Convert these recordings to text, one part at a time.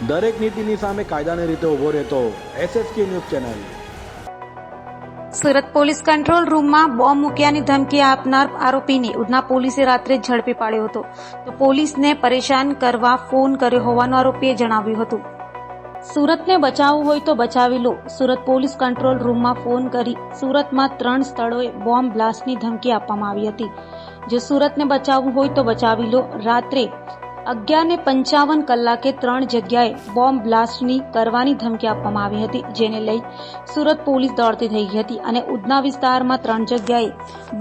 દરેક નીતિની સામે કાયદાની રીતે ઊભો રહેતો SSK news channel. Surat police control રૂમમાં બોમ્બ મૂક્યાની ધમકી આપનાર આરોપીને ઉધના પોલીસે રાત્રે ઝડપી પાડ્યો હતો તો પોલીસને પરેશાન કરવા ફોન કર્યો હોવાનું આરોપીએ જણાવ્યું હતું। સુરતને બચાવવું હોય તો બચાવી લો। સુરત પોલીસ કંટ્રોલ રૂમમાં ફોન કરી સુરતમાં 3 સ્થળોએ બોમ્બ બ્લાસ્ટની ધમકી આપવામાં આવી હતી। જો સુરતને બચાવવું હોય તો બચાવી લો। રાત્રે 11:55 કલાકે 3 જગ્યાએ બોમ્બ બ્લાસ્ટની કરવાની ધમકી આપવામાં આવી હતી, જેને લઈ સુરત પોલીસ દોડતી થઈ ગઈ હતી અને ઉધના વિસ્તારમાં 3 જગ્યાએ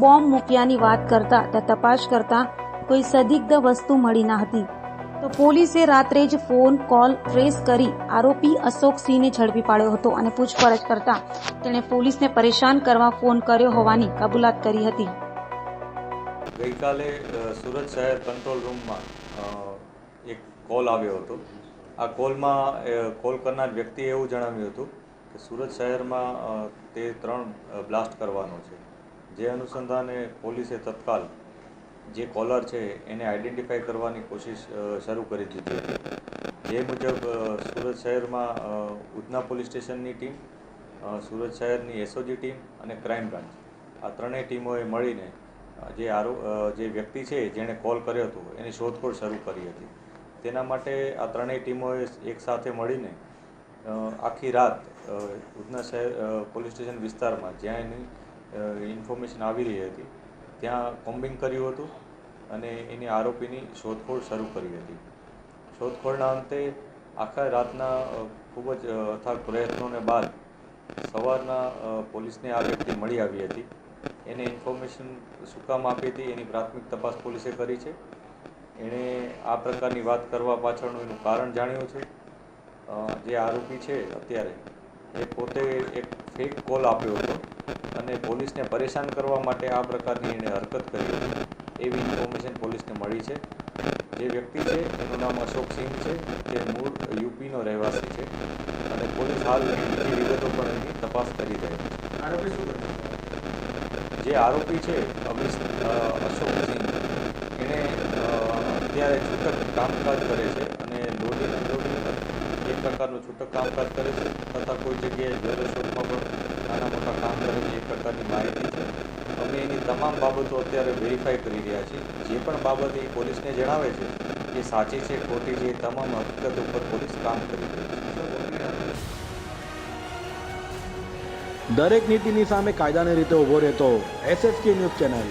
બોમ્બ મૂક્યાની વાત કરતા તપાસ કરતા કોઈ સંદિગ્ધ વસ્તુ મળી ન હતી તો પોલીસે રાત્રે જ ફોન કોલ ટ્રેસ કરી આરોપી અશોકસિંહને ઝડપી પાડ્યો હતો અને પૂછપરછ કરતા તેણે પોલીસને પરેશાન કરવા ફોન કર્યો હોવાની કબૂલાત કરી હતી। ગઈકાલે સુરત શહેર કંટ્રોલ રૂમમાં એક કોલ આવ્યો હતો। આ કોલમાં કોલ કરનાર વ્યક્તિએ એવું જણાવ્યું હતું કે સુરત શહેરમાં તે 3 બ્લાસ્ટ કરવાનો છે, જે અનુસંધાને પોલીસે તત્કાલ જે કોલર છે એને આઈડેન્ટિફાઈ કરવાની કોશિશ શરૂ કરી દીધી હતી। જે મુજબ સુરત શહેરમાં ઉધના પોલીસ સ્ટેશનની ટીમ, સુરત શહેરની SOG ટીમ અને ક્રાઇમ બ્રાન્ચ આ ત્રણેય ટીમોએ મળીને જે વ્યક્તિ છે જેણે કોલ કર્યો હતો એની શોધખોળ શરૂ કરી હતી। તેના માટે આ ત્રણેય ટીમોએ એક સાથે મળીને આખી રાત ઉધના શહેર પોલીસ સ્ટેશન વિસ્તારમાં જ્યાં એની ઇન્ફોર્મેશન આવી રહી હતી ત્યાં કોમ્બિંગ કર્યું હતું અને એની આરોપીની શોધખોળ શરૂ કરી હતી। શોધખોળના અંતે આખા રાતના ખૂબ જ અથાગ પ્રયત્નોને બાદ સવારના પોલીસને આ વ્યક્તિ મળી આવી હતી। એને ઇન્ફોર્મેશન શું કામ આપી હતી એની પ્રાથમિક તપાસ પોલીસે કરી છે। એણે આ પ્રકારની વાત કરવા પાછળનું એનું કારણ જાણ્યું છે। જે આરોપી છે અત્યારે એ પોતે એક ફેક કોલ આપ્યો હતો અને પોલીસને પરેશાન કરવા માટે આ પ્રકારની એણે હરકત કરી હતી એવી ઇન્ફોર્મેશન પોલીસને મળી છે। જે વ્યક્તિ છે એનું નામ અશોકસિંહ છે, તે મૂળ UPનો રહેવાસી છે અને પોલીસ હાલ બીજી વિગતો પણ એની તપાસ કરી રહી છે। આરોપી શું કરે? જે આરોપી છે અશોકસિંહ એણે અત્યારે છૂટક કામકાજ કરે છે અને લોડિંગ એક પ્રકારનું છૂટક કામકાજ કરે છે તથા કોઈ જગ્યાએ જ્વેલર્સમાં પણ નાના મોટા કામ કરે છે એ પ્રકારની માહિતી છે। અમે એની તમામ બાબતો અત્યારે વેરીફાઈ કરી રહ્યા છીએ। જે પણ બાબત એ પોલીસને જણાવે છે એ સાચી છે ખોટી છે એ તમામ હકીકત ઉપર પોલીસ કામ કરી રહી છે। દરેક નીતિની સામે કાયદાની રીતે ઊભો રહેતો SSK ન્યૂઝ ચેનલ।